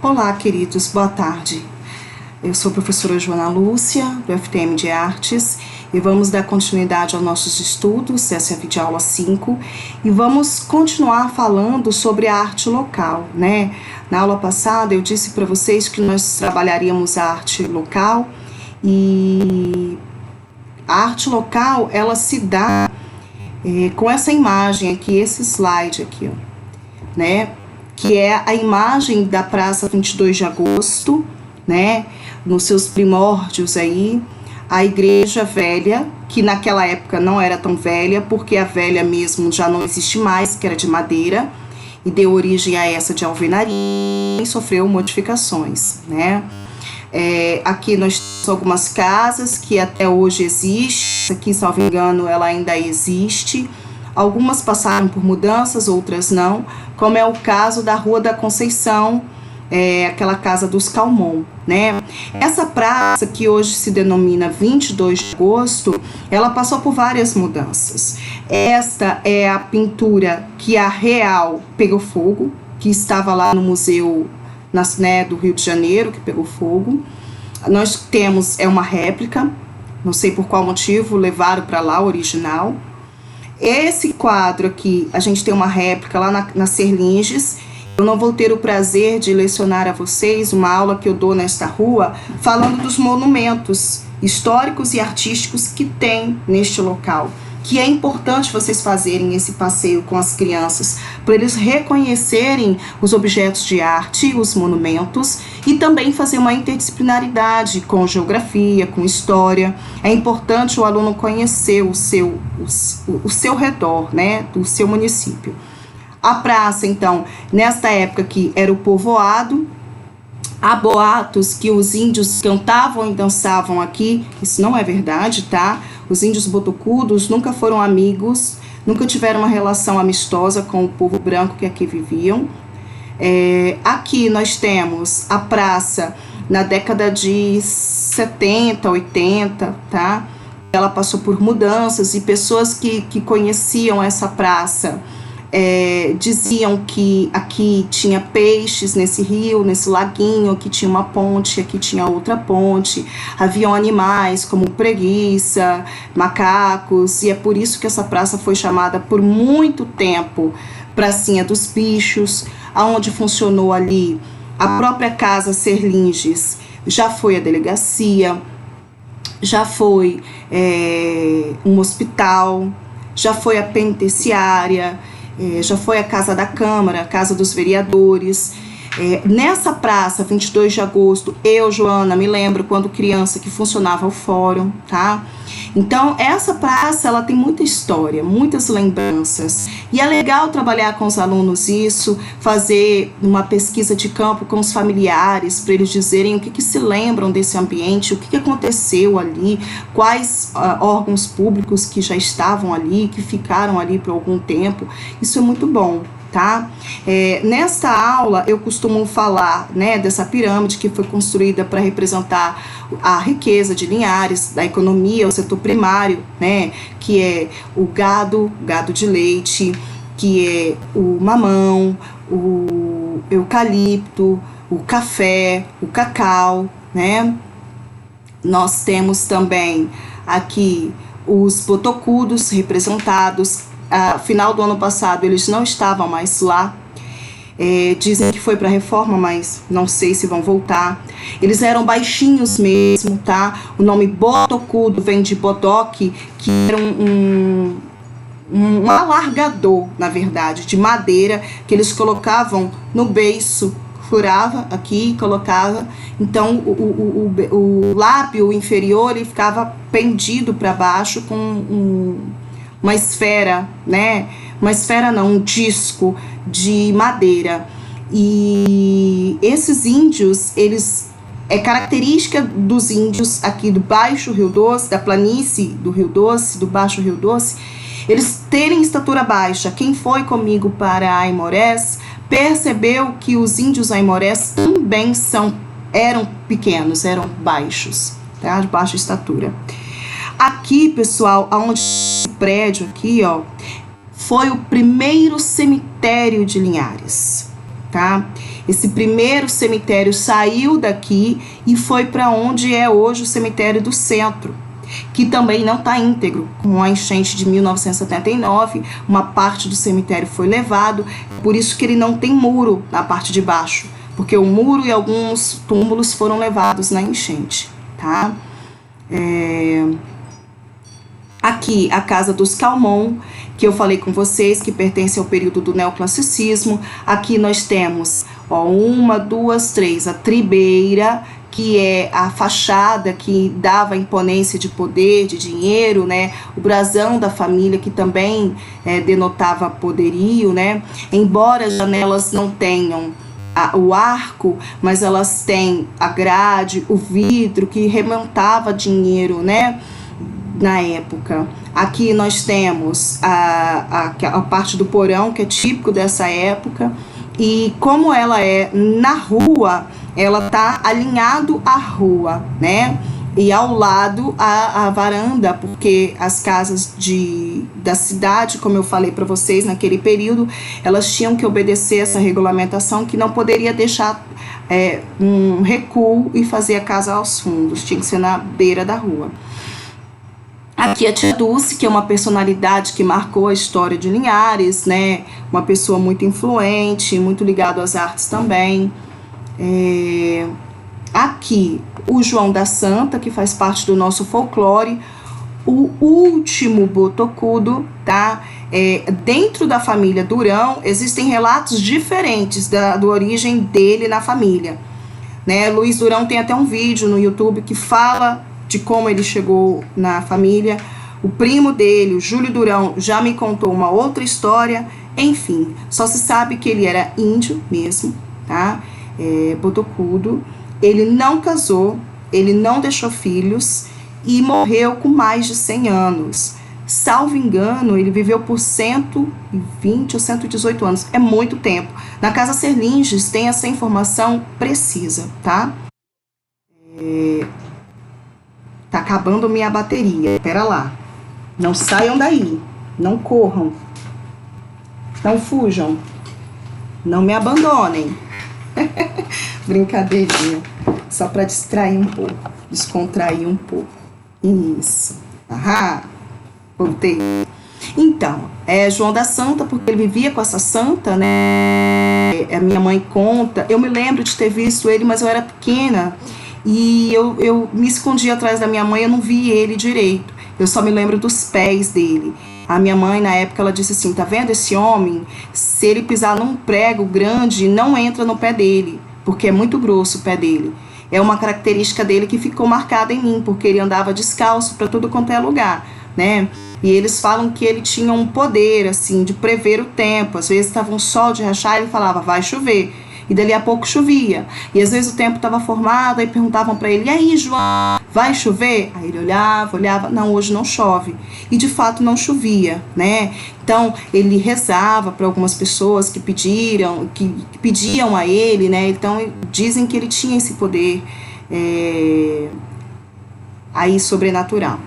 Olá, queridos, boa tarde. Eu sou a professora Joana Lúcia, do FTM de Artes, e vamos dar continuidade aos nossos estudos, essa é a videoaula 5, e vamos continuar falando sobre a arte local, né? Na aula passada eu disse para vocês que nós trabalharíamos a arte local, e a arte local, ela se dá com essa imagem aqui, esse slide aqui, ó, né? Que é a imagem da Praça 22 de Agosto, né? Nos seus primórdios aí, a igreja velha, que naquela época não era tão velha, porque a velha mesmo já não existe mais, que era de madeira, e deu origem a essa de alvenaria, e sofreu modificações, né? Aqui nós temos algumas casas que até hoje existem, aqui, salvo engano, ela ainda existe. Algumas passaram por mudanças, outras não, como é o caso da Rua da Conceição, aquela casa dos Calmon, né? Essa praça, que hoje se denomina 22 de Agosto, ela passou por várias mudanças. Esta é a pintura que a real pegou fogo, que estava lá no museu do Rio de Janeiro, que pegou fogo. Nós temos uma réplica, não sei por qual motivo levaram para lá o original. Esse quadro aqui, a gente tem uma réplica lá na Serlinges. Eu não vou ter o prazer de lecionar a vocês uma aula que eu dou nesta rua, falando dos monumentos históricos e artísticos que tem neste local, que é importante vocês fazerem esse passeio com as crianças, para eles reconhecerem os objetos de arte, os monumentos, e também fazer uma interdisciplinaridade com geografia, com história. É importante o aluno conhecer o seu redor, né, do seu município. A praça, então, nesta época aqui, era o povoado. Há boatos que os índios cantavam e dançavam aqui. Isso não é verdade, tá? Os índios botocudos nunca foram amigos, nunca tiveram uma relação amistosa com o povo branco que aqui viviam. Aqui nós temos a praça na década de 70, 80, tá? Ela passou por mudanças e pessoas que conheciam essa praça diziam que aqui tinha peixes nesse rio, nesse laguinho, aqui tinha uma ponte, aqui tinha outra ponte, haviam animais como preguiça, macacos, e é por isso que essa praça foi chamada por muito tempo Pracinha dos Bichos, aonde funcionou ali a própria Casa Serlinges, já foi a delegacia, já foi um hospital, já foi a penitenciária, já foi a Casa da Câmara, a Casa dos Vereadores. Nessa praça, 22 de agosto, eu, Joana, me lembro quando criança que funcionava o fórum, tá? Então, essa praça, ela tem muita história, muitas lembranças. E é legal trabalhar com os alunos isso, fazer uma pesquisa de campo com os familiares, para eles dizerem o que se lembram desse ambiente, o que aconteceu ali, quais órgãos públicos que já estavam ali, que ficaram ali por algum tempo. Isso é muito bom, tá? Nesta aula eu costumo falar, né, dessa pirâmide que foi construída para representar a riqueza de Linhares, da economia, o setor primário, né, que é o gado de leite, que é o mamão, o eucalipto, o café, o cacau, né? Nós temos também aqui os botocudos representados. Final do ano passado eles não estavam mais lá, dizem que foi para reforma, mas não sei se vão voltar. Eles eram baixinhos mesmo, tá? O nome botocudo vem de bodoque, que era um alargador, na verdade, de madeira, que eles colocavam no beiço, furava aqui e colocava, então o lábio inferior ele ficava pendido para baixo com uma esfera, né? Uma esfera não, um disco de madeira. E esses índios, é característica dos índios aqui do Baixo Rio Doce, da planície do Rio Doce, do Baixo Rio Doce, eles terem estatura baixa. Quem foi comigo para Aimorés percebeu que os índios aimorés também eram pequenos, eram baixos, tá? De baixa estatura. Aqui, pessoal, aonde esse prédio aqui, ó, foi o primeiro cemitério de Linhares, tá? Esse primeiro cemitério saiu daqui e foi para onde é hoje o cemitério do centro, que também não está íntegro. Com a enchente de 1979, uma parte do cemitério foi levado, por isso que ele não tem muro na parte de baixo, porque o muro e alguns túmulos foram levados na enchente, tá? Aqui, a Casa dos Calmon, que eu falei com vocês, que pertence ao período do neoclassicismo. Aqui nós temos, ó, 1, 2, 3, a tribeira, que é a fachada que dava imponência de poder, de dinheiro, né? O brasão da família, que também denotava poderio, né? Embora as janelas não tenham o arco, mas elas têm a grade, o vidro, que remontava dinheiro, né? Na época. Aqui nós temos a parte do porão, que é típico dessa época, e como ela é na rua, ela tá alinhado à rua, né? E ao lado a varanda, porque as casas da cidade, como eu falei para vocês naquele período, elas tinham que obedecer essa regulamentação, que não poderia deixar um recuo e fazer a casa aos fundos, tinha que ser na beira da rua. Aqui a tia Dulce, que é uma personalidade que marcou a história de Linhares, né? Uma pessoa muito influente, muito ligada às artes também. Aqui o João da Santa, que faz parte do nosso folclore. O último botocudo, tá? Dentro da família Durão, existem relatos diferentes da origem dele na família, né? Luiz Durão tem até um vídeo no YouTube que fala de como ele chegou na família. O primo dele, o Júlio Durão, já me contou uma outra história. Enfim, só se sabe que ele era índio mesmo, tá? Botocudo. Ele não casou, ele não deixou filhos e morreu com mais de 100 anos. Salvo engano, ele viveu por 120 ou 118 anos. É muito tempo. Na Casa Serlinges tem essa informação precisa, tá? Tá acabando minha bateria. Pera lá. Não saiam daí. Não corram. Não fujam. Não me abandonem. Brincadeirinha. Só para distrair um pouco. Descontrair um pouco. Isso. Ahá. Voltei. Então, João da Santa, porque ele vivia com essa santa, né? A minha mãe conta. Eu me lembro de ter visto ele, mas eu era pequena. E eu me escondi atrás da minha mãe, eu não vi ele direito. Eu só me lembro dos pés dele. A minha mãe, na época, ela disse assim, tá vendo esse homem? Se ele pisar num prego grande, não entra no pé dele, porque é muito grosso o pé dele. É uma característica dele que ficou marcada em mim, porque ele andava descalço para tudo quanto é lugar, né? E eles falam que ele tinha um poder, assim, de prever o tempo. Às vezes estava um sol de rachar e ele falava, vai chover. E dali a pouco chovia. E às vezes o tempo estava formado, aí perguntavam para ele, e aí, João, vai chover? Aí ele olhava, não, hoje não chove. E de fato não chovia, né? Então ele rezava para algumas pessoas que pediam a ele, né? Então dizem que ele tinha esse poder aí sobrenatural.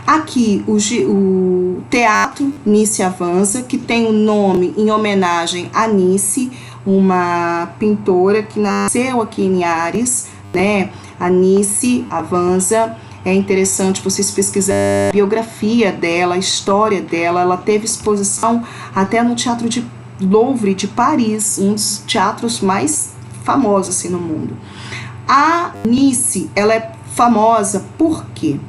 Aqui o Teatro Nice Avanza, que tem o nome em homenagem a Nice, uma pintora que nasceu aqui em Linhares, né? A Nice Avanza. É interessante vocês pesquisarem a biografia dela, a história dela. Ela teve exposição até no Teatro de Louvre de Paris, um dos teatros mais famosos assim no mundo. A Nice, ela é famosa por quê?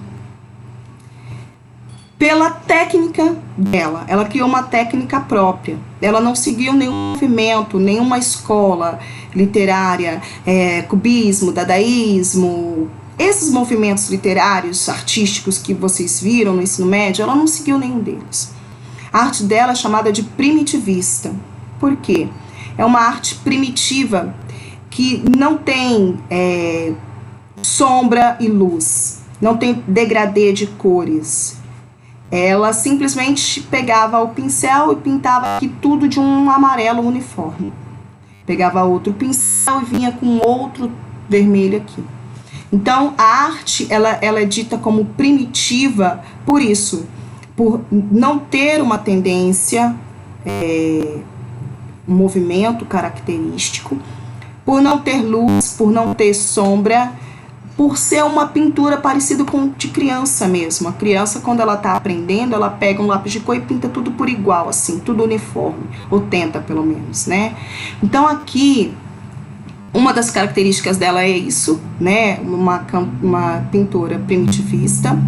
Pela técnica dela. Ela criou uma técnica própria. Ela não seguiu nenhum movimento, nenhuma escola literária, cubismo, dadaísmo, esses movimentos literários, artísticos que vocês viram no ensino médio, ela não seguiu nenhum deles. A arte dela é chamada de primitivista. Por quê? É uma arte primitiva que não tem sombra e luz, não tem degradê de cores. Ela simplesmente pegava o pincel e pintava aqui tudo de um amarelo uniforme. Pegava outro pincel e vinha com outro vermelho aqui. Então, a arte, ela é dita como primitiva por isso, por não ter uma tendência, um movimento característico, por não ter luz, por não ter sombra, por ser uma pintura parecida com de criança mesmo. A criança, quando ela está aprendendo, ela pega um lápis de cor e pinta tudo por igual, assim, tudo uniforme, ou tenta pelo menos, né? Então aqui, uma das características dela é isso, né? Uma pintora primitivista.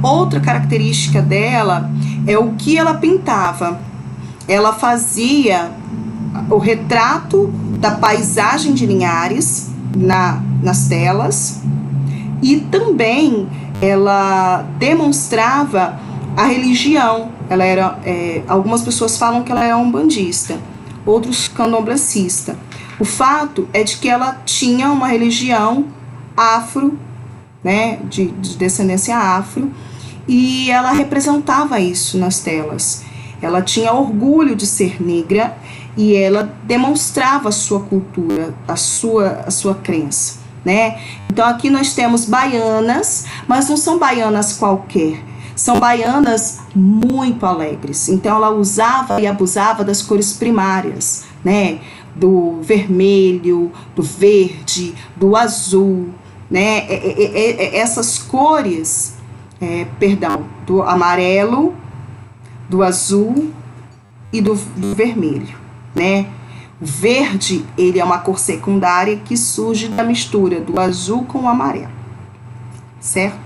Outra característica dela é o que ela pintava. Ela fazia o retrato da paisagem de Linhares nas telas, e também ela demonstrava a religião. Ela era, algumas pessoas falam que ela era umbandista, outros candomblessista. O fato é de que ela tinha uma religião afro, né, de descendência afro, e ela representava isso nas telas. Ela tinha orgulho de ser negra e ela demonstrava a sua cultura, a sua crença, né? Então aqui nós temos baianas, mas não são baianas qualquer, são baianas muito alegres. Então ela usava e abusava das cores primárias, né? Do vermelho, do verde, do azul, né? Essas cores, do amarelo, do azul e do vermelho, né? O verde, ele é uma cor secundária que surge da mistura do azul com o amarelo, certo?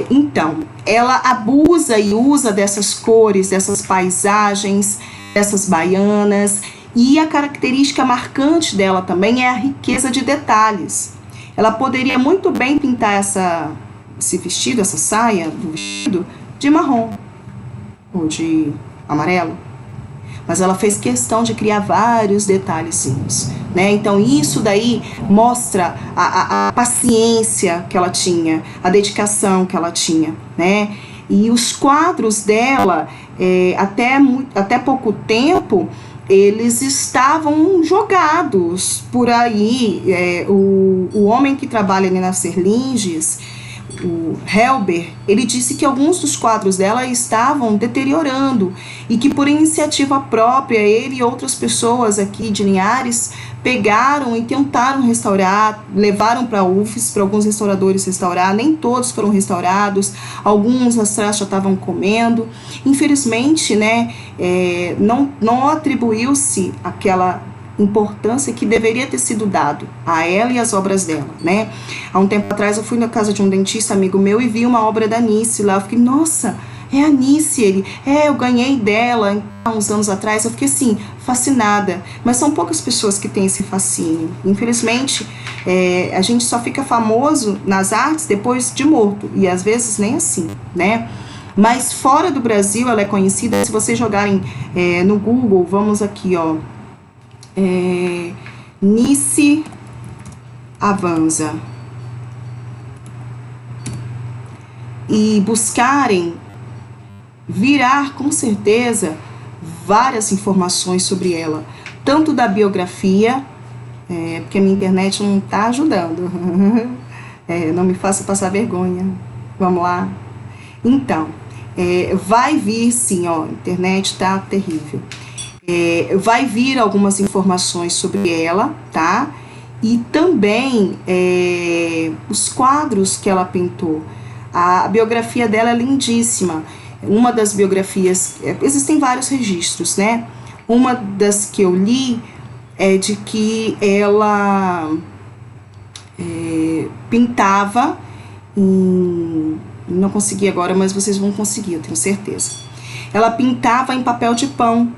Então, ela abusa e usa dessas cores, dessas paisagens, dessas baianas, e a característica marcante dela também é a riqueza de detalhes. Ela poderia muito bem pintar esse vestido, essa saia do vestido, de marrom ou de amarelo, mas ela fez questão de criar vários detalhezinhos, né? Então isso daí mostra a paciência que ela tinha, a dedicação que ela tinha, né? E os quadros dela, até pouco tempo, eles estavam jogados por aí. O homem que trabalha ali na Serlinges, o Helber, ele disse que alguns dos quadros dela estavam deteriorando e que por iniciativa própria ele e outras pessoas aqui de Linhares pegaram e tentaram restaurar, levaram para a UFES, para alguns restauradores restaurar, nem todos foram restaurados, alguns as traças já estavam comendo, infelizmente, né, não atribuiu-se aquela importância que deveria ter sido dado a ela e as obras dela, né? Há um tempo atrás eu fui na casa de um dentista amigo meu e vi uma obra da Nice lá, eu fiquei, nossa, é a Nice, eu ganhei dela há uns anos atrás, eu fiquei assim, fascinada, mas são poucas pessoas que têm esse fascínio, infelizmente, a gente só fica famoso nas artes depois de morto, e às vezes nem assim, né? Mas fora do Brasil ela é conhecida, se vocês jogarem no Google, vamos aqui, ó, Nice Avanza e buscarem, virar com certeza várias informações sobre ela, tanto da biografia, porque a minha internet não está ajudando, não me faça passar vergonha, vamos lá. Então, vai vir sim, ó, a internet está terrível. Vai vir algumas informações sobre ela, tá? E também os quadros que ela pintou. A biografia dela é lindíssima. Uma das biografias, existem vários registros, né? Uma das que eu li é de que ela pintava não consegui agora, mas vocês vão conseguir, eu tenho certeza. Ela pintava em papel de pão.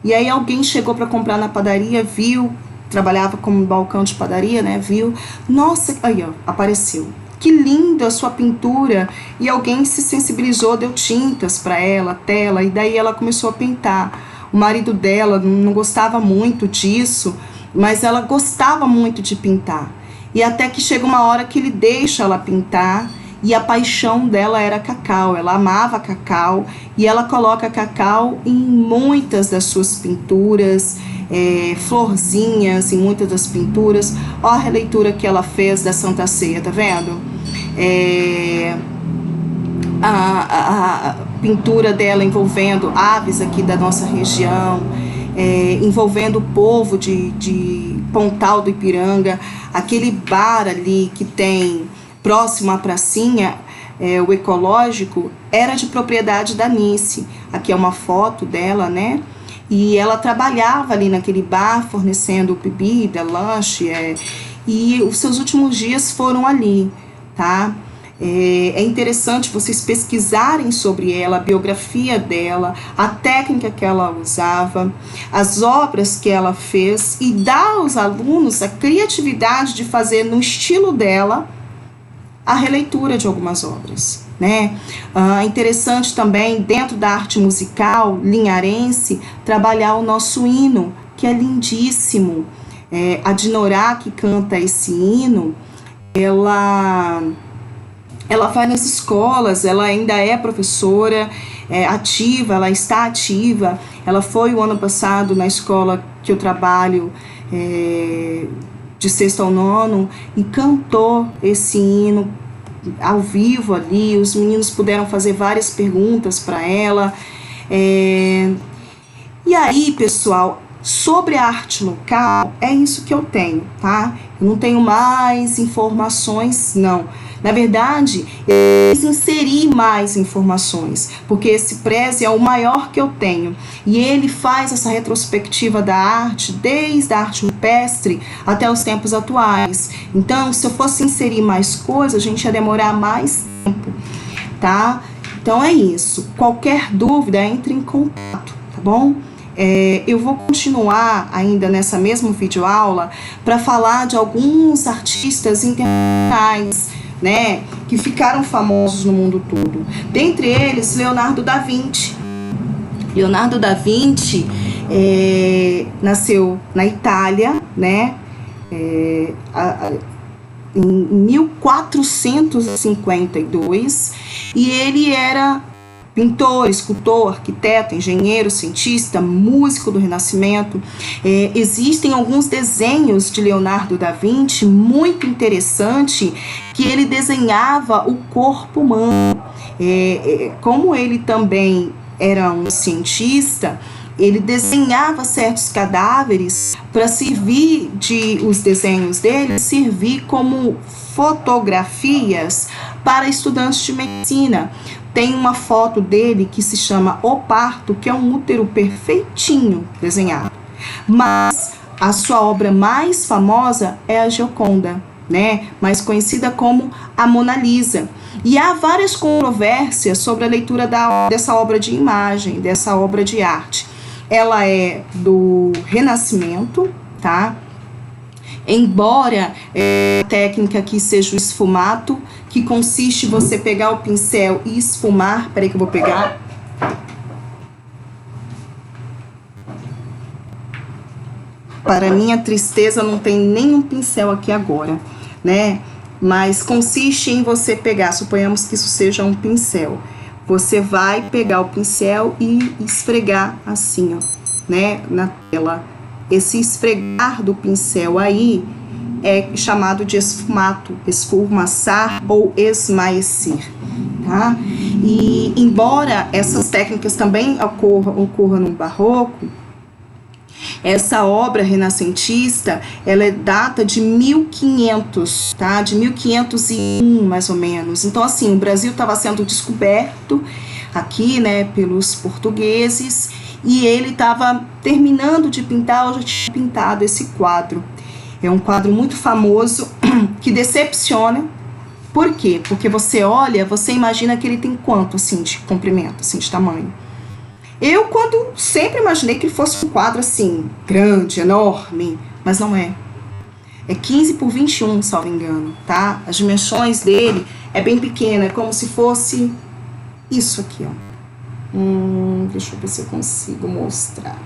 E aí alguém chegou para comprar na padaria, viu, trabalhava como balcão de padaria, né, viu, nossa, aí ó, apareceu, que linda a sua pintura, e alguém se sensibilizou, deu tintas para ela, tela, e daí ela começou a pintar. O marido dela não gostava muito disso, mas ela gostava muito de pintar, e até que chega uma hora que ele deixa ela pintar, e a paixão dela era cacau, ela amava cacau, e ela coloca cacau em muitas das suas pinturas, florzinhas em muitas das pinturas. Ó a releitura que ela fez da Santa Ceia, tá vendo? A pintura dela envolvendo aves aqui da nossa região, envolvendo o povo de Pontal do Ipiranga, aquele bar ali que tem próximo à pracinha, o ecológico, era de propriedade da Nice. Aqui é uma foto dela, né? E ela trabalhava ali naquele bar, fornecendo bebida, lanche, e os seus últimos dias foram ali, tá? É interessante vocês pesquisarem sobre ela, a biografia dela, a técnica que ela usava, as obras que ela fez, e dar aos alunos a criatividade de fazer no estilo dela a releitura de algumas obras, né? É interessante também, dentro da arte musical linharense, trabalhar o nosso hino, que é lindíssimo. A Dinorá, que canta esse hino, ela vai nas escolas, ela ainda é professora ativa, ela está ativa. Ela foi o ano passado na escola que eu trabalho, de sexto ao nono, e cantou esse hino ao vivo ali. Os meninos puderam fazer várias perguntas para ela. E aí, pessoal, sobre a arte local, é isso que eu tenho, tá? Eu não tenho mais informações, não. Na verdade, eu quis inserir mais informações, porque esse Prezi é o maior que eu tenho. E ele faz essa retrospectiva da arte, desde a arte rupestre até os tempos atuais. Então, se eu fosse inserir mais coisas, a gente ia demorar mais tempo, tá? Então é isso. Qualquer dúvida, entre em contato, tá bom? Eu vou continuar ainda nessa mesma videoaula para falar de alguns artistas internacionais, né, que ficaram famosos no mundo todo. Dentre eles, Leonardo da Vinci. Leonardo da Vinci nasceu na Itália, né, em 1452, e ele era pintor, escultor, arquiteto, engenheiro, cientista, músico do Renascimento. Existem alguns desenhos de Leonardo da Vinci muito interessante, que ele desenhava o corpo humano. Como ele também era um cientista, ele desenhava certos cadáveres para servir, os desenhos dele servir como fotografias para estudantes de medicina. Tem uma foto dele que se chama O Parto, que é um útero perfeitinho desenhado. Mas a sua obra mais famosa é a Gioconda, né? Mais conhecida como a Mona Lisa. E há várias controvérsias sobre a leitura dessa obra de imagem, dessa obra de arte. Ela é do Renascimento, tá? Embora a técnica aqui seja o esfumato, que consiste em você pegar o pincel e esfumar. Peraí que eu vou pegar. Para minha tristeza, não tem nenhum pincel aqui agora, né? Mas consiste em você pegar, suponhamos que isso seja um pincel. Você vai pegar o pincel e esfregar assim, ó, né, na tela. Esse esfregar do pincel aí é chamado de esfumato, esfumaçar ou esmaecer, tá? E embora essas técnicas também ocorram no barroco, essa obra renascentista, ela data de 1500, tá? De 1501, mais ou menos. Então, assim, o Brasil estava sendo descoberto aqui, né, pelos portugueses, e ele estava terminando de pintar, ou já tinha pintado esse quadro. É um quadro muito famoso, que decepciona. Por quê? Porque você olha, você imagina que ele tem quanto, assim, de comprimento, assim, de tamanho. Eu, sempre imaginei que ele fosse um quadro, assim, grande, enorme, mas não é. É 15 por 21, salvo engano, tá? As dimensões dele é bem pequena, é como se fosse isso aqui, ó. Deixa eu ver se eu consigo mostrar.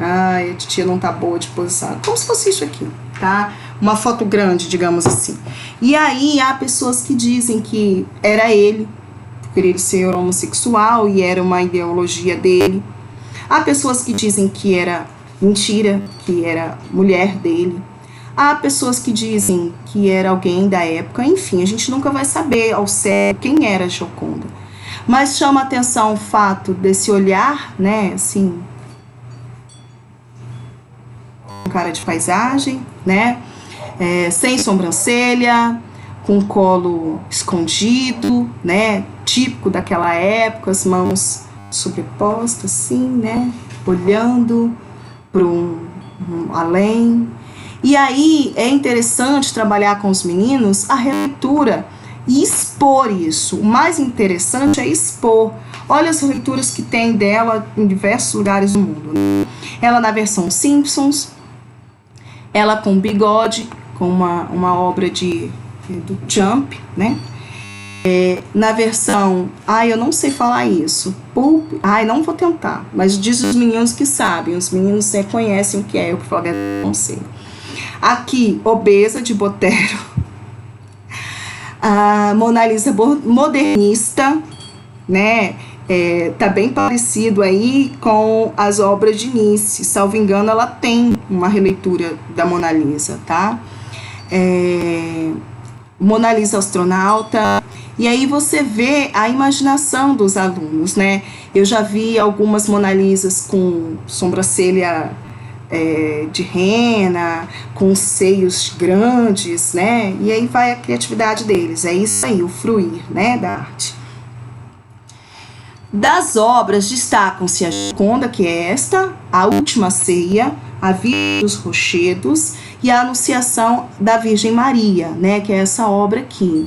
A titia não tá boa de posição. Como se fosse isso aqui, tá? Uma foto grande, digamos assim. E aí há pessoas que dizem que era ele, por ele ser homossexual e era uma ideologia dele. Há pessoas que dizem que era mentira, que era mulher dele. Há pessoas que dizem que era alguém da época. Enfim, a gente nunca vai saber ao certo quem era Gioconda. Mas chama a atenção o fato desse olhar, né, assim, com cara de paisagem, né? Sem sobrancelha, com o colo escondido, né? Típico daquela época, as mãos sobrepostas, assim, né? Olhando para um além. E aí é interessante trabalhar com os meninos a releitura e expor isso. O mais interessante é expor. Olha as leituras que tem dela em diversos lugares do mundo, né? Ela na versão Simpsons, ela com bigode, com uma obra do Jump, né? Na versão, eu não sei falar isso, Pulp, não vou tentar, mas diz os meninos que sabem, os meninos conhecem o que é, eu por favor não sei. Aqui, Obesa, de Botero, a Mona Lisa modernista, né? Tá bem parecido aí com as obras de Nice, salvo engano ela tem uma releitura da Mona Lisa, tá? Mona Lisa astronauta, e aí você vê a imaginação dos alunos, né? Eu já vi algumas Mona Lisas com sobrancelha de rena, com seios grandes, né? E aí vai a criatividade deles, é isso aí, o fruir, né, da arte. Das obras destacam-se a Gioconda, que é esta, a Última Ceia, a Virgem dos Rochedos e a Anunciação da Virgem Maria, né, que é essa obra aqui.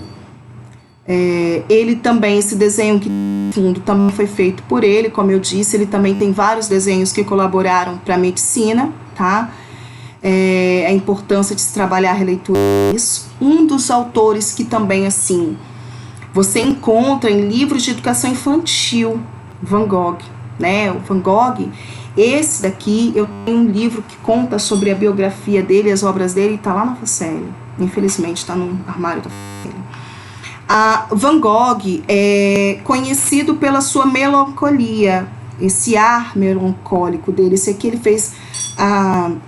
Ele também, esse desenho que no fundo também foi feito por ele, como eu disse, ele também tem vários desenhos que colaboraram para a medicina, tá? A importância de se trabalhar a releitura disso. Um dos autores que também, assim, você encontra em livros de educação infantil, Van Gogh, né? O Van Gogh, esse daqui, eu tenho um livro que conta sobre a biografia dele, as obras dele, está lá na Faceli. Infelizmente, está no armário da Faceli. Van Gogh é conhecido pela sua melancolia, esse ar melancólico dele. Esse aqui ele fez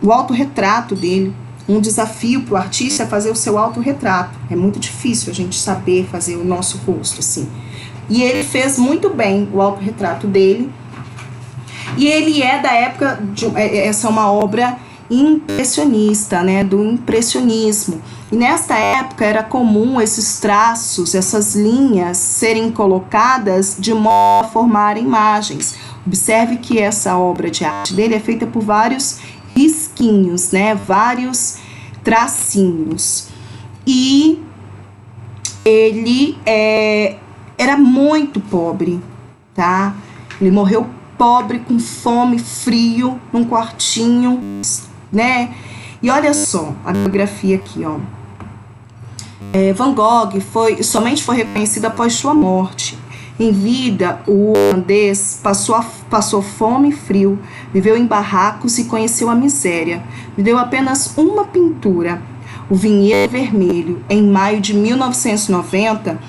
o autorretrato dele. Um desafio para o artista é fazer o seu autorretrato. É muito difícil a gente saber fazer o nosso rosto assim. E ele fez muito bem o autorretrato dele. E ele é da época, essa é uma obra impressionista, né, do impressionismo. E nesta época era comum esses traços, essas linhas serem colocadas de modo a formar imagens. Observe que essa obra de arte dele é feita por vários risquinhos, né, vários tracinhos. E ele era muito pobre, tá? Ele morreu pobre, com fome, frio, num quartinho, né? E olha só a biografia aqui, ó. Van Gogh somente foi reconhecido após sua morte. Em vida, o holandês passou fome e frio, viveu em barracos e conheceu a miséria. Viveu apenas uma pintura, O Vinhedo Vermelho, em maio de 1990.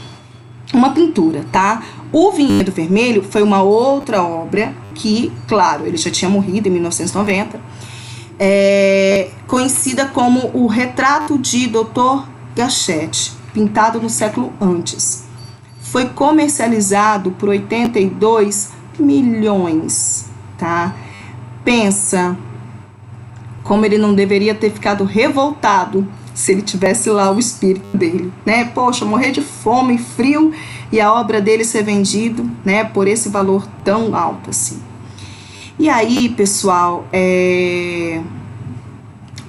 Uma pintura, tá? O Vinhedo Vermelho foi uma outra obra que, claro, ele já tinha morrido em 1990, conhecida como o Retrato de Dr. Gachet, pintado no século antes. Foi comercializado por 82 milhões, tá? Pensa como ele não deveria ter ficado revoltado se ele tivesse lá o espírito dele, né? Poxa, morrer de fome e frio e a obra dele ser vendido, né, por esse valor tão alto assim. E aí, pessoal,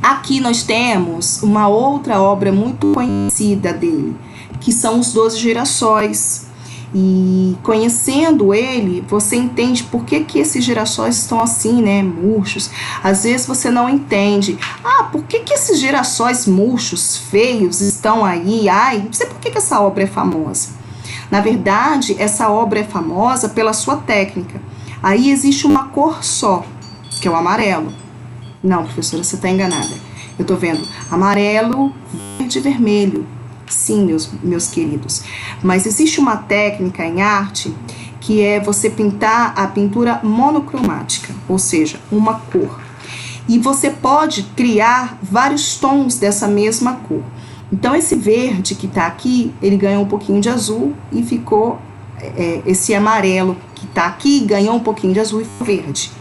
aqui nós temos uma outra obra muito conhecida dele, que são os 12 Girassóis. E conhecendo ele, você entende por que esses girassóis estão assim, né, murchos. Às vezes você não entende. Por que esses girassóis murchos, feios, estão aí? Não sei por que essa obra é famosa. Na verdade, essa obra é famosa pela sua técnica. Aí existe uma cor só, que é o amarelo. Não, professora, você está enganada. Eu estou vendo amarelo, verde e vermelho. Sim, meus queridos. Mas existe uma técnica em arte que é você pintar a pintura monocromática, ou seja, uma cor. E você pode criar vários tons dessa mesma cor. Então, esse verde que está aqui, ele ganhou um pouquinho de azul e ficou esse amarelo que está aqui, ganhou um pouquinho de azul e ficou verde.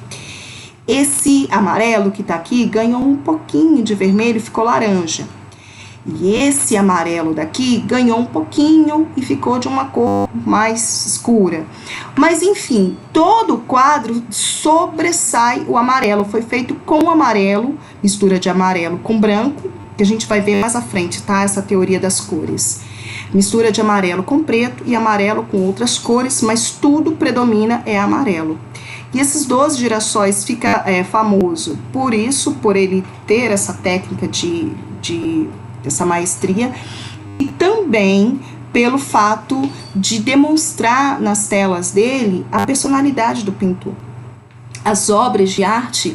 Esse amarelo que tá aqui ganhou um pouquinho de vermelho e ficou laranja. E esse amarelo daqui ganhou um pouquinho e ficou de uma cor mais escura. Mas enfim, todo o quadro sobressai o amarelo. Foi feito com amarelo, mistura de amarelo com branco, que a gente vai ver mais à frente, tá? Essa teoria das cores. Mistura de amarelo com preto e amarelo com outras cores, mas tudo predomina é amarelo. E esses 12 girassóis fica famoso por isso, por ele ter essa técnica dessa maestria, e também pelo fato de demonstrar nas telas dele a personalidade do pintor. As obras de arte,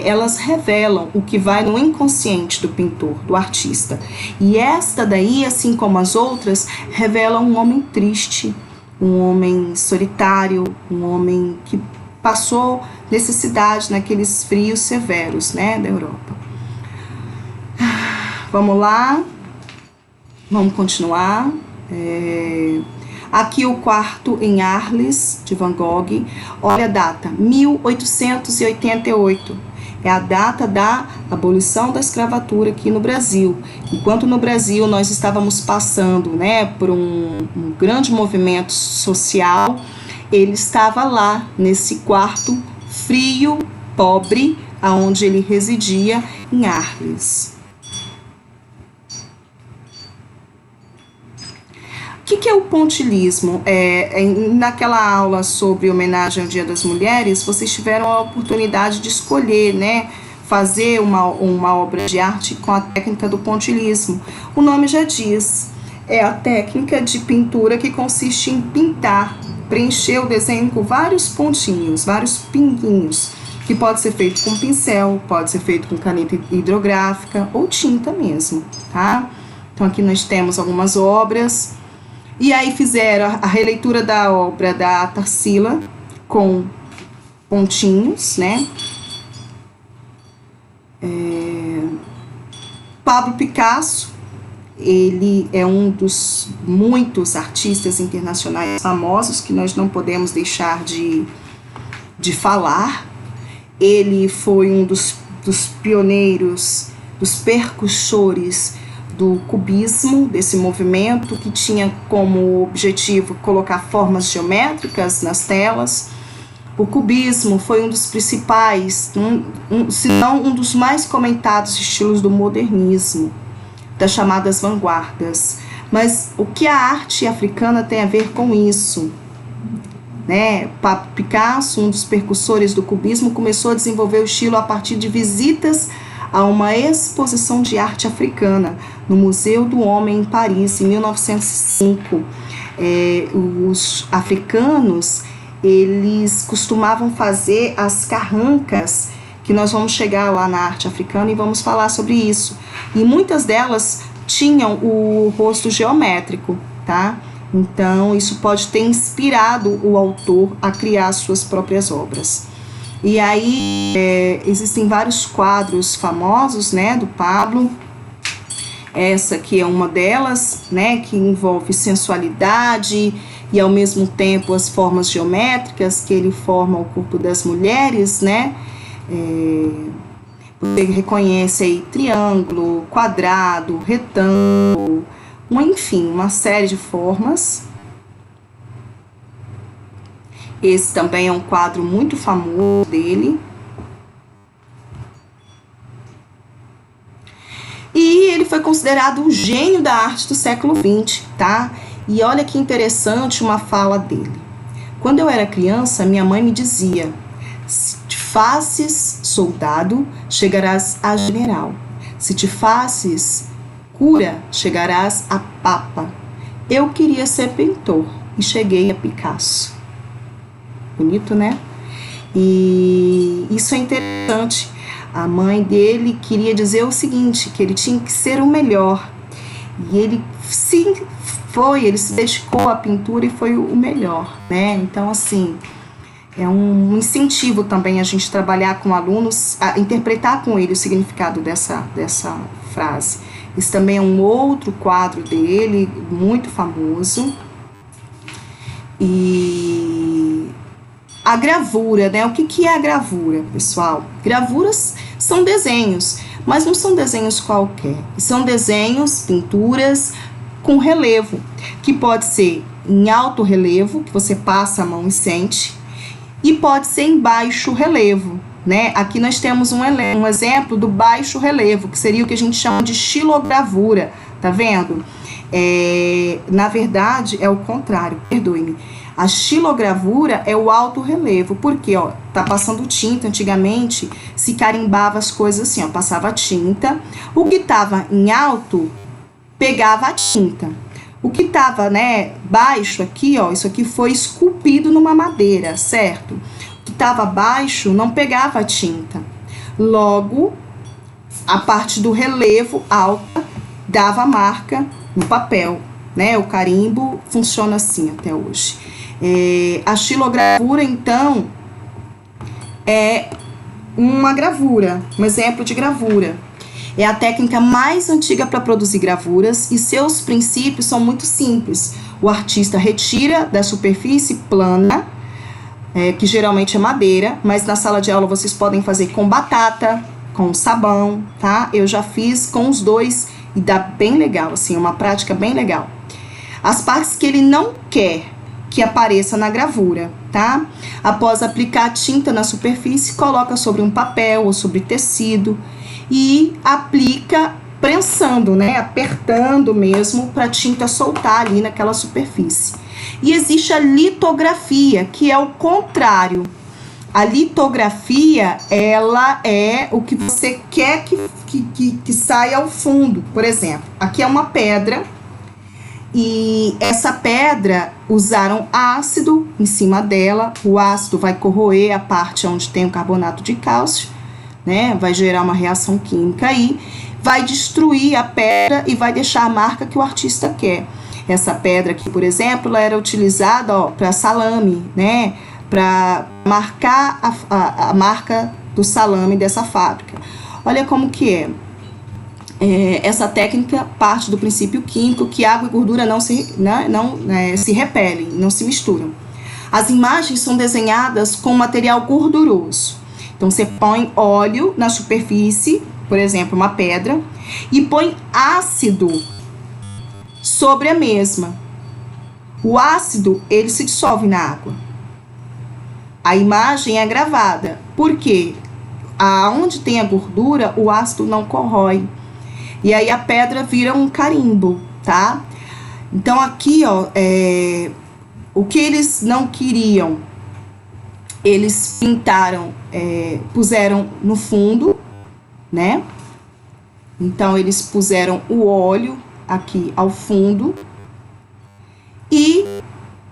elas revelam o que vai no inconsciente do pintor, do artista. E esta daí, assim como as outras, revela um homem triste, um homem solitário, um homem que passou necessidade naqueles frios severos, né, da Europa. Vamos lá, vamos continuar. Aqui o quarto em Arles, de Van Gogh. Olha a data, 1888. É a data da abolição da escravatura aqui no Brasil. Enquanto no Brasil nós estávamos passando, né, por um grande movimento social, ele estava lá, nesse quarto frio, pobre, aonde ele residia, em Arles. O que é o pontilhismo? Naquela aula sobre homenagem ao Dia das Mulheres, vocês tiveram a oportunidade de escolher, né, fazer uma obra de arte com a técnica do pontilhismo. O nome já diz, é a técnica de pintura que consiste em pintar, preencher o desenho com vários pontinhos, vários pinguinhos, que pode ser feito com pincel, pode ser feito com caneta hidrográfica ou tinta mesmo, tá? Então aqui nós temos algumas obras. E aí fizeram a releitura da obra da Tarsila com pontinhos, né? Pablo Picasso, ele é um dos muitos artistas internacionais famosos que nós não podemos deixar de falar. Ele foi um dos pioneiros, dos percussores do cubismo, desse movimento que tinha como objetivo colocar formas geométricas nas telas. O cubismo foi um dos principais, se não um dos mais comentados estilos do modernismo, das chamadas vanguardas. Mas o que a arte africana tem a ver com isso? Né? Pablo Picasso, um dos percussores do cubismo, começou a desenvolver o estilo a partir de visitas a uma exposição de arte africana no Museu do Homem em Paris, em 1905. Os africanos, eles costumavam fazer as carrancas, que nós vamos chegar lá na arte africana e vamos falar sobre isso. E muitas delas tinham o rosto geométrico, tá? Então, isso pode ter inspirado o autor a criar suas próprias obras. E aí, existem vários quadros famosos, né, do Pablo. Essa aqui é uma delas, né, que envolve sensualidade e, ao mesmo tempo, as formas geométricas que ele forma o corpo das mulheres, né. Você reconhece aí triângulo, quadrado, retângulo, enfim, uma série de formas. Esse também é um quadro muito famoso dele. E ele foi considerado um gênio da arte do século XX, tá? E olha que interessante uma fala dele. Quando eu era criança, minha mãe me dizia: se te fazes soldado, chegarás a general. Se te fazes cura, chegarás a papa. Eu queria ser pintor e cheguei a Picasso. Bonito, né? E isso é interessante. A mãe dele queria dizer o seguinte, que ele tinha que ser o melhor. E ele sim foi, ele se dedicou à pintura e foi o melhor, né? Então, assim, é um incentivo também a gente trabalhar com alunos, a interpretar com ele o significado dessa frase. Esse também é um outro quadro dele, muito famoso. E A gravura, né? O que é a gravura, pessoal? Gravuras são desenhos, mas não são desenhos qualquer. São desenhos, pinturas com relevo, que pode ser em alto relevo, que você passa a mão e sente, e pode ser em baixo relevo, né? Aqui nós temos um exemplo do baixo relevo, que seria o que a gente chama de xilogravura, tá vendo? Na verdade, é o contrário, perdoe-me. A xilogravura é o alto relevo, porque, ó, tá passando tinta, antigamente se carimbava as coisas assim, ó, passava tinta, o que tava em alto pegava a tinta. O que tava, né, baixo aqui, ó, isso aqui foi esculpido numa madeira, certo? O que tava baixo não pegava a tinta. Logo, a parte do relevo alta dava marca no papel, né? O carimbo funciona assim até hoje. A xilogravura, então, é uma gravura, um exemplo de gravura. É a técnica mais antiga para produzir gravuras e seus princípios são muito simples. O artista retira da superfície plana, que geralmente é madeira, mas na sala de aula vocês podem fazer com batata, com sabão, tá? Eu já fiz com os dois e dá bem legal, assim, uma prática bem legal. As partes que ele não quer que apareça na gravura, tá? Após aplicar a tinta na superfície, coloca sobre um papel ou sobre tecido e aplica prensando, né? Apertando mesmo para a tinta soltar ali naquela superfície. E existe a litografia, que é o contrário. A litografia, ela é o que você quer que saia ao fundo. Por exemplo, aqui é uma pedra. E essa pedra, usaram ácido em cima dela. O ácido vai corroer a parte onde tem o carbonato de cálcio, né? Vai gerar uma reação química aí, vai destruir a pedra e vai deixar a marca que o artista quer. Essa pedra aqui, por exemplo, ela era utilizada para salame, né? Para marcar a marca do salame dessa fábrica. Olha como que é. Essa técnica parte do princípio químico que água e gordura não se repelem, não se misturam. As imagens são desenhadas com material gorduroso. Então, você põe óleo na superfície, por exemplo, uma pedra, e põe ácido sobre a mesma. O ácido, ele se dissolve na água. A imagem é gravada. Por quê? Aonde tem a gordura, o ácido não corrói. E aí a pedra vira um carimbo, tá? Então aqui, ó, o que eles não queriam, eles pintaram, puseram no fundo, né? Então eles puseram o óleo aqui ao fundo e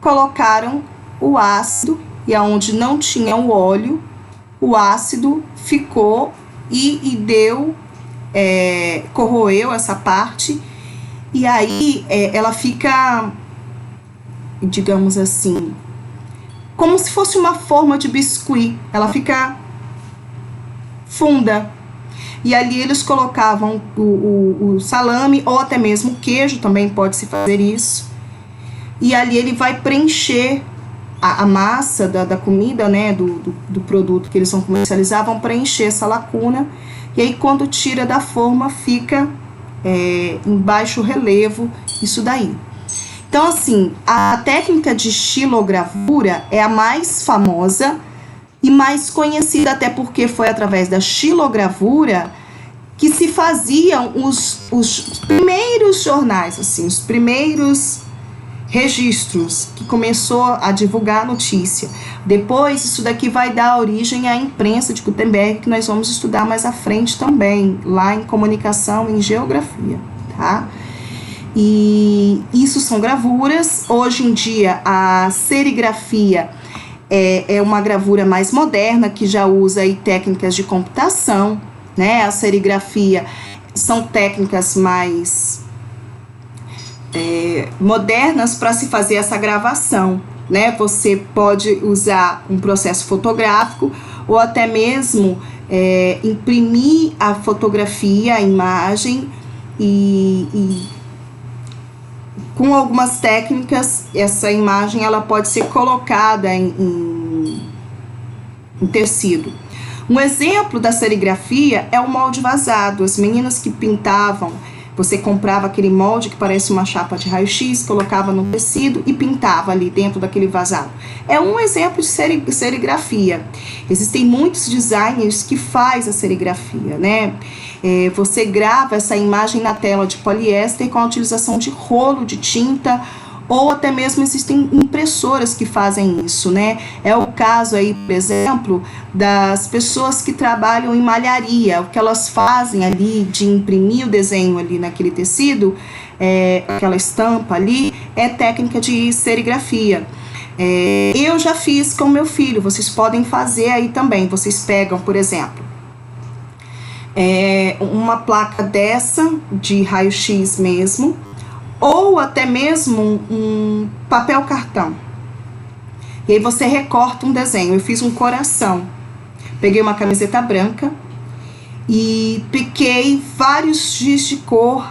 colocaram o ácido, e aonde não tinha o óleo, o ácido ficou e deu... corroeu essa parte, e aí ela fica, digamos assim, como se fosse uma forma de biscuit, ela fica funda. E ali eles colocavam o salame, ou até mesmo o queijo, também pode se fazer isso, e ali ele vai preencher a massa da comida, né, do produto que eles vão comercializar, vão preencher essa lacuna. E aí, quando tira da forma, fica em baixo relevo, isso daí. Então, assim, a técnica de xilogravura é a mais famosa e mais conhecida, até porque foi através da xilogravura que se faziam os primeiros jornais, assim, os primeiros registros, que começou a divulgar a notícia. Depois, isso daqui vai dar origem à imprensa de Gutenberg, que nós vamos estudar mais à frente também, lá em comunicação e em geografia, tá? E isso são gravuras. Hoje em dia, a serigrafia é uma gravura mais moderna, que já usa aí técnicas de computação, né? A serigrafia são técnicas mais modernas para se fazer essa gravação, né? Você pode usar um processo fotográfico ou até mesmo imprimir a fotografia, a imagem, e com algumas técnicas essa imagem ela pode ser colocada em tecido. Um exemplo da serigrafia é o molde vazado. As meninas que pintavam, você comprava aquele molde que parece uma chapa de raio-x, colocava no tecido e pintava ali dentro daquele vazado. É um exemplo de serigrafia. Existem muitos designers que fazem a serigrafia, né? Você grava essa imagem na tela de poliéster com a utilização de rolo de tinta, ou até mesmo existem impressoras que fazem isso, né? É o caso aí, por exemplo, das pessoas que trabalham em malharia. O que elas fazem ali de imprimir o desenho ali naquele tecido, aquela estampa ali, é técnica de serigrafia. Eu já fiz com meu filho, vocês podem fazer aí também. Vocês pegam, por exemplo, uma placa dessa, de raio-x mesmo, ou até mesmo um papel cartão. E aí você recorta um desenho. Eu fiz um coração. Peguei uma camiseta branca e piquei vários giz de cor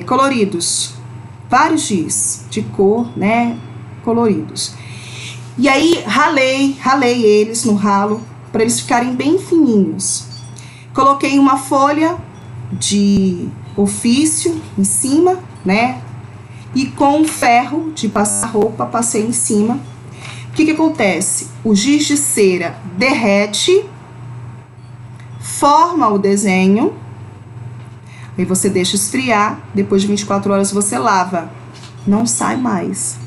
coloridos. Vários giz de cor, né, coloridos. E aí ralei eles no ralo para eles ficarem bem fininhos. Coloquei uma folha de ofício em cima, né? E com um ferro de passar roupa, passei em cima. O que acontece? O giz de cera derrete, forma o desenho, aí você deixa esfriar, depois de 24 horas você lava. Não sai mais.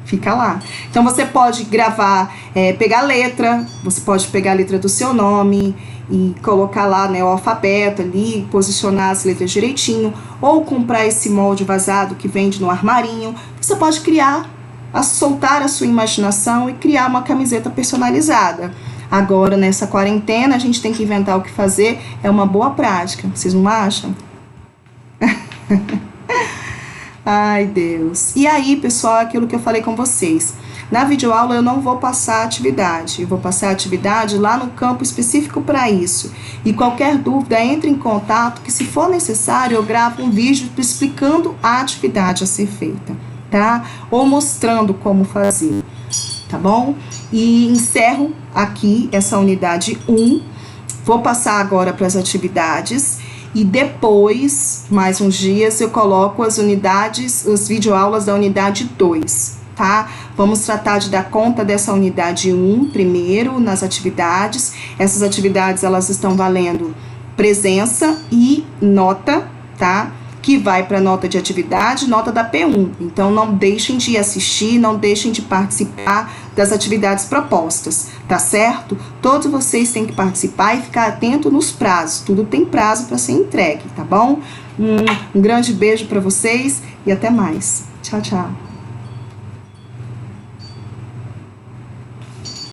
Fica lá. Então você pode gravar, pegar a letra, você pode pegar a letra do seu nome e colocar lá, né, o alfabeto ali, posicionar as letras direitinho, ou comprar esse molde vazado que vende no armarinho. Você pode criar, soltar a sua imaginação e criar uma camiseta personalizada. Agora, nessa quarentena, a gente tem que inventar o que fazer, é uma boa prática, vocês não acham? Ai, Deus. E aí, pessoal, aquilo que eu falei com vocês. Na videoaula eu não vou passar a atividade, eu vou passar a atividade lá no campo específico para isso. E qualquer dúvida, entre em contato, que se for necessário eu gravo um vídeo explicando a atividade a ser feita, tá? Ou mostrando como fazer, tá bom? E encerro aqui essa unidade 1, vou passar agora para as atividades. E depois, mais uns dias, eu coloco as videoaulas da unidade 2, tá? Vamos tratar de dar conta dessa unidade 1 primeiro, nas atividades. Essas atividades, elas estão valendo presença e nota, tá? Que vai para nota de atividade, nota da P1. Então, não deixem de assistir, não deixem de participar das atividades propostas, tá certo? Todos vocês têm que participar e ficar atento nos prazos. Tudo tem prazo para ser entregue, tá bom? Um grande beijo para vocês e até mais. Tchau, tchau.